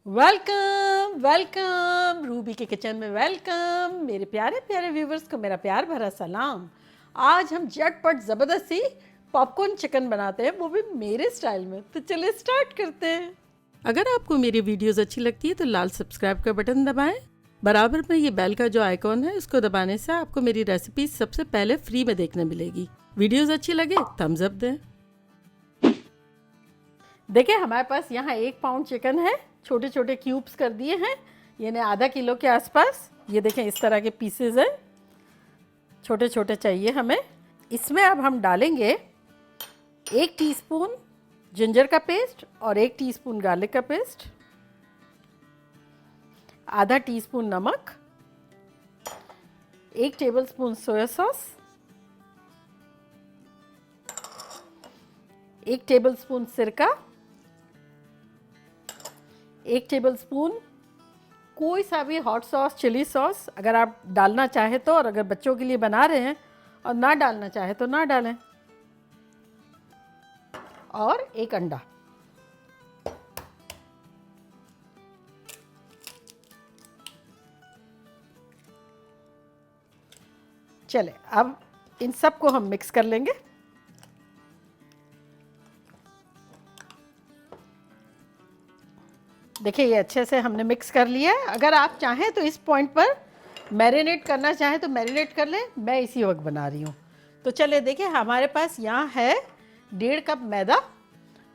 Welcome welcome Ruby के kitchen में welcome. मेरे प्यारे प्यारे व्यूवर्स को मेरा प्यार भरा सलाम। आज हम झटपट ज़बरदस्ती पॉपकॉर्न चिकन बनाते हैं, वो भी मेरे स्टाइल में। तो चलिए स्टार्ट करते हैं। अगर आपको मेरी वीडियोस अच्छी लगती है तो लाल सब्सक्राइब का बटन दबाएं। बराबर में ये बेल का जो आइकॉन है उसको दबाने से आपको मेरी रेसिपी सबसे पहले फ्री में देखने मिलेगी। वीडियोस अच्छी लगे थम्स अप दें। देखिए हमारे पास यहाँ 1 पाउंड चिकन है, छोटे छोटे क्यूब्स कर दिए हैं, यानी आधा किलो के आसपास। ये देखें इस तरह के पीसेस हैं, छोटे छोटे चाहिए हमें। इसमें अब हम डालेंगे 1 टीस्पून जिंजर का पेस्ट और 1 टीस्पून गार्लिक का पेस्ट, आधा टीस्पून नमक, 1 टेबलस्पून सोया सॉस, 1 टेबलस्पून सिरका, 1 टेबलस्पून कोई सा भी हॉट सॉस, चिली सॉस अगर आप डालना चाहे तो, और अगर बच्चों के लिए बना रहे हैं और ना डालना चाहे तो ना डालें, और 1 अंडा। चले अब इन सब को हम मिक्स कर लेंगे। देखिए ये अच्छे से हमने मिक्स कर लिया है। अगर आप चाहें तो इस पॉइंट पर मैरिनेट करना चाहें तो मैरिनेट कर लें, मैं इसी वक्त बना रही हूँ। तो चलिए देखिए हमारे पास यहाँ है 1.5 कप मैदा,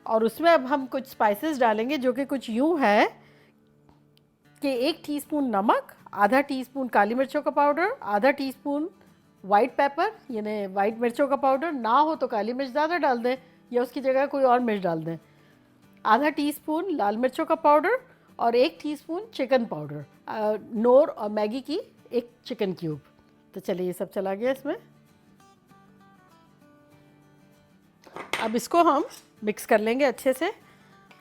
और उसमें अब हम कुछ स्पाइसेस डालेंगे जो कि कुछ यूँ है कि 1 टीस्पून नमक, आधा टीस्पून काली मिर्चों का पाउडर, आधा टीस्पून वाइट पेपर यानी वाइट मिर्चों का पाउडर, ना हो तो काली मिर्च ज़्यादा डाल दें या उसकी जगह कोई और मिर्च डाल दें, आधा टीस्पून लाल मिर्चों का पाउडर और 1 टीस्पून चिकन पाउडर, नोर और मैगी की 1 चिकन क्यूब। तो चलिए ये सब चला गया इसमें। अब इसको हम मिक्स कर लेंगे अच्छे से।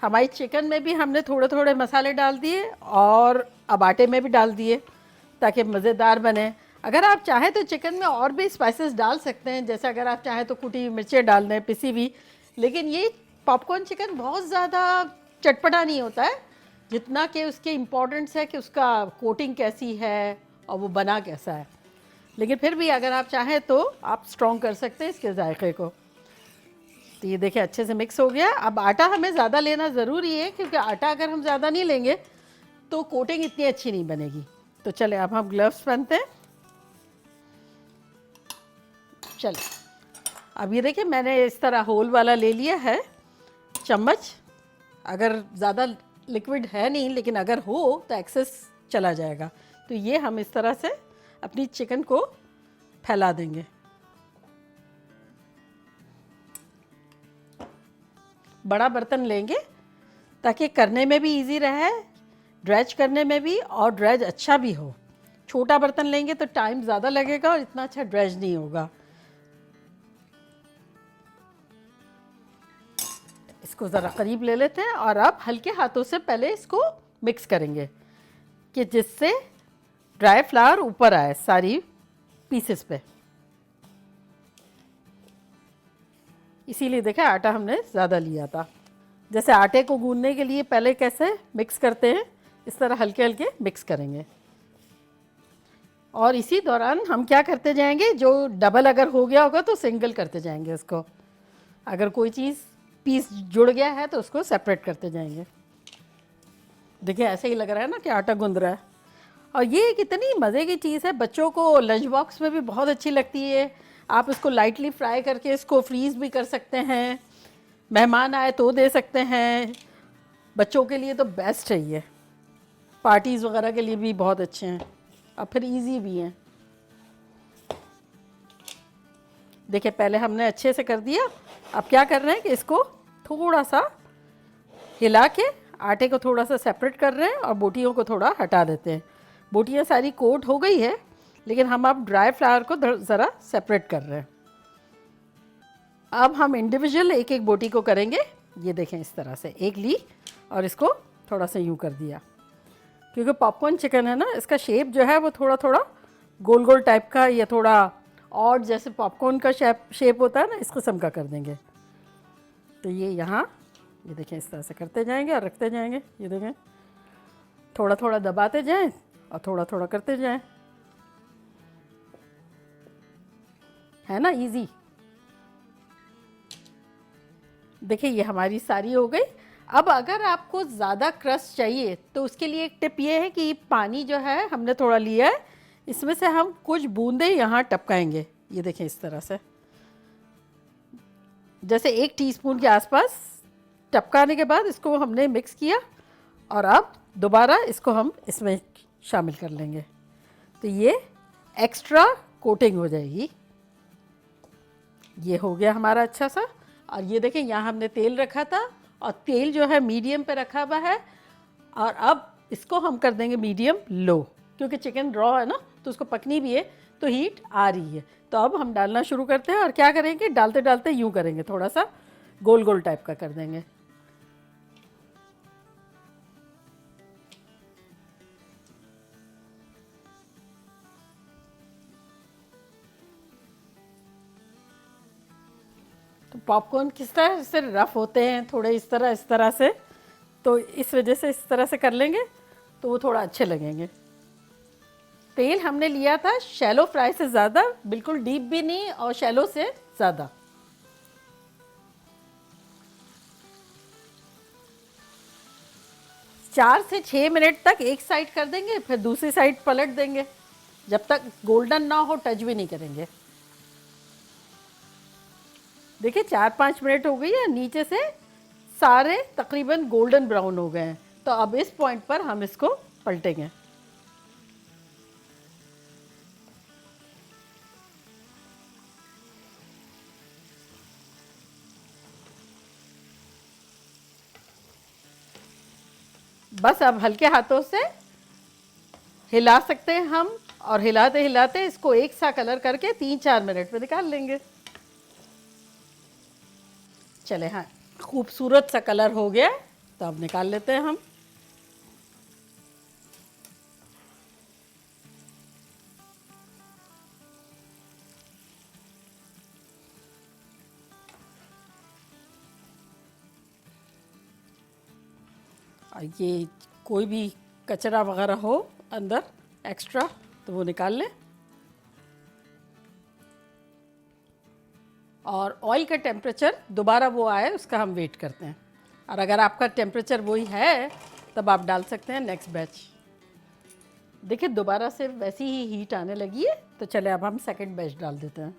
हमारी चिकन में भी हमने थोड़े थोड़े मसाले डाल दिए और अब आटे में भी डाल दिए ताकि मज़ेदार बने। अगर आप चाहें तो चिकन में और भी स्पाइसेस डाल सकते हैं, जैसे अगर आप चाहें तो कुटी मिर्चें डाल दें, पिसी हुई। लेकिन ये पॉपकॉर्न चिकन बहुत ज़्यादा चटपटा नहीं होता है जितना कि उसके इम्पोर्टेंस है कि उसका कोटिंग कैसी है और वो बना कैसा है। लेकिन फिर भी अगर आप चाहें तो आप स्ट्रॉन्ग कर सकते हैं इसके जायके को। तो ये देखिए अच्छे से मिक्स हो गया। अब आटा हमें ज़्यादा लेना ज़रूरी है, क्योंकि आटा अगर हम ज़्यादा नहीं लेंगे तो कोटिंग इतनी अच्छी नहीं बनेगी। तो चले अब हम ग्लव्स पहनते हैं। चले अब ये देखिए मैंने इस तरह होल वाला ले लिया है चम्मच। अगर ज़्यादा लिक्विड है नहीं, लेकिन अगर हो तो एक्सेस चला जाएगा। तो ये हम इस तरह से अपनी चिकन को फैला देंगे। बड़ा बर्तन लेंगे ताकि करने में भी इजी रहे, ड्रेज करने में भी, और ड्रेज अच्छा भी हो। छोटा बर्तन लेंगे तो टाइम ज़्यादा लगेगा और इतना अच्छा ड्रेज नहीं होगा। इसको ज़रा करीब ले लेते हैं और अब हल्के हाथों से पहले इसको मिक्स करेंगे कि जिससे ड्राई फ्लावर ऊपर आए सारी पीसेस पे। इसीलिए देखा आटा हमने ज़्यादा लिया था। जैसे आटे को गूंदने के लिए पहले कैसे मिक्स करते हैं, इस तरह हल्के हल्के मिक्स करेंगे। और इसी दौरान हम क्या करते जाएंगे, जो डबल अगर हो गया होगा तो सिंगल करते जाएंगे उसको। अगर कोई चीज़ पीस जुड़ गया है तो उसको सेपरेट करते जाएंगे। देखिए ऐसे ही लग रहा है ना कि आटा गूंद रहा है। और ये एक इतनी मज़े की चीज़ है, बच्चों को लंच बॉक्स में भी बहुत अच्छी लगती है। आप इसको लाइटली फ्राई करके इसको फ्रीज़ भी कर सकते हैं, मेहमान आए तो दे सकते हैं। बच्चों के लिए तो बेस्ट है ये, पार्टीज़ वगैरह के लिए भी बहुत अच्छे हैं और फिर इजी भी हैं। देखिए पहले हमने अच्छे से कर दिया। अब क्या कर रहे हैं कि इसको थोड़ा सा हिला के आटे को थोड़ा सा सेपरेट कर रहे हैं और बोटियों को थोड़ा हटा देते हैं। बोटियाँ सारी कोट हो गई है, लेकिन हम अब ड्राई फ्लावर को ज़रा सेपरेट कर रहे हैं। अब हम इंडिविजुअल एक एक बोटी को करेंगे। ये देखें इस तरह से एक ली और इसको थोड़ा सा यूँ कर दिया, क्योंकि पॉपकॉर्न चिकन है ना, इसका शेप जो है वो थोड़ा थोड़ा गोल गोल टाइप का या थोड़ा और जैसे पॉपकॉर्न का शेप होता है ना, इस किस्म का कर देंगे। तो ये यहाँ ये देखें इस तरह से करते जाएंगे और रखते जाएंगे। ये देखें थोड़ा थोड़ा दबाते जाएं और थोड़ा थोड़ा करते जाएं, है ना इजी। देखिए ये हमारी सारी हो गई। अब अगर आपको ज़्यादा क्रस्ट चाहिए तो उसके लिए एक टिप ये है कि पानी जो है हमने थोड़ा लिया है, इसमें से हम कुछ बूंदे यहाँ टपकाएंगे। ये देखें इस तरह से, जैसे 1 टीस्पून के आसपास टपकाने के बाद इसको हमने मिक्स किया और अब दोबारा इसको हम इसमें शामिल कर लेंगे, तो ये एक्स्ट्रा कोटिंग हो जाएगी। ये हो गया हमारा अच्छा सा। और ये देखें यहाँ हमने तेल रखा था और तेल जो है मीडियम पे रखा हुआ है, और अब इसको हम कर देंगे मीडियम लो, क्योंकि चिकन रॉ है ना तो उसको पकनी भी है, तो हीट आ रही है। तो अब हम डालना शुरू करते हैं और क्या करेंगे, डालते डालते यूँ करेंगे, थोड़ा सा गोल गोल टाइप का कर देंगे। तो पॉपकॉर्न किस तरह से रफ़ होते हैं थोड़े इस तरह से, तो इस वजह से इस तरह से कर लेंगे तो वो थोड़ा अच्छे लगेंगे। तेल हमने लिया था शैलो फ्राई से ज़्यादा, बिल्कुल डीप भी नहीं और शैलो से ज़्यादा। चार से 6 मिनट तक एक साइड कर देंगे, फिर दूसरी साइड पलट देंगे, जब तक गोल्डन ना हो टच भी नहीं करेंगे। देखिए 4-5 मिनट हो गई है, नीचे से सारे तकरीबन गोल्डन ब्राउन हो गए हैं, तो अब इस पॉइंट पर हम इसको पलटेंगे। बस अब हल्के हाथों से हिला सकते हैं हम, और हिलाते हिलाते इसको एक सा कलर करके 3-4 मिनट में निकाल लेंगे। चले हाँ, खूबसूरत सा कलर हो गया, तो अब निकाल लेते हैं हम। और ये कोई भी कचरा वगैरह हो अंदर एक्स्ट्रा तो वो निकाल लें। और ऑयल का टेम्परेचर दोबारा वो आए उसका हम वेट करते हैं, और अगर आपका टेम्परेचर वही है तब आप डाल सकते हैं नेक्स्ट बैच। देखिए दोबारा से वैसी ही हीट आने लगी है, तो चले अब हम सेकंड बैच डाल देते हैं।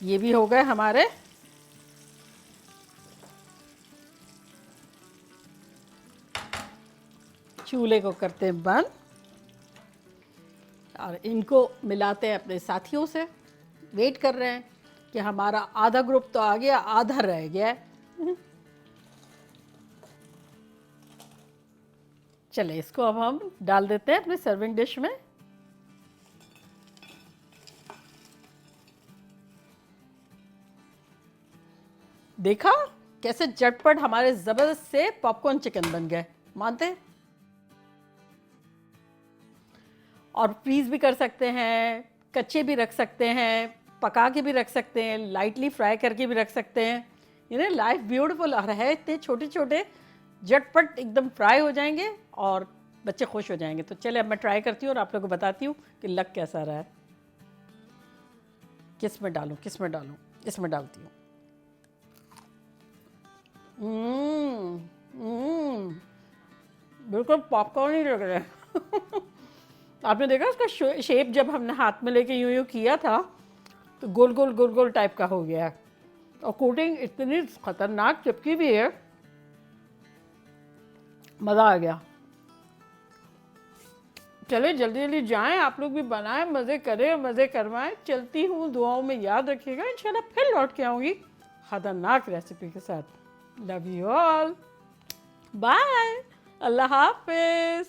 ये भी हो गए हमारे। चूल्हे को करते हैं बंद और इनको मिलाते हैं अपने साथियों से। वेट कर रहे हैं कि हमारा आधा ग्रुप तो आ गया, आधा रह गया है। चले इसको अब हम डाल देते हैं अपने सर्विंग डिश में। देखा कैसे झटपट हमारे जबरदस्त से पॉपकॉर्न चिकन बन गए, मानते हैं? और फ्रीज भी कर सकते हैं, कच्चे भी रख सकते हैं, पका के भी रख सकते हैं, लाइटली फ्राई करके भी रख सकते हैं। ये लाइफ ब्यूटीफुल और है, इतने छोटे छोटे झटपट एकदम फ्राई हो जाएंगे और बच्चे खुश हो जाएंगे। तो चले अब मैं ट्राई करती हूँ और आप लोगों को बताती हूँ कि लग कैसा रहा है। किस में डालूँ, किस में डालूँ? इसमें डालती हूँ। बिल्कुल पॉपकॉर्न ही लग रहा है। आपने देखा उसका शेप जब हमने हाथ में लेके यूं यूं किया था तो गोल गोल गोल गोल टाइप का हो गया है, और कोटिंग इतनी खतरनाक चिपकी भी है, मज़ा आ गया। चले जल्दी जल्दी जाएं, आप लोग भी बनाएं, मज़े करें, मज़े करवाएं। चलती हूँ, दुआओं में याद रखिएगा, इंशाल्लाह फिर लौट के आऊँगी खतरनाक रेसिपी के साथ। लव यू ऑल, बाय, अल्लाह हाफिज़।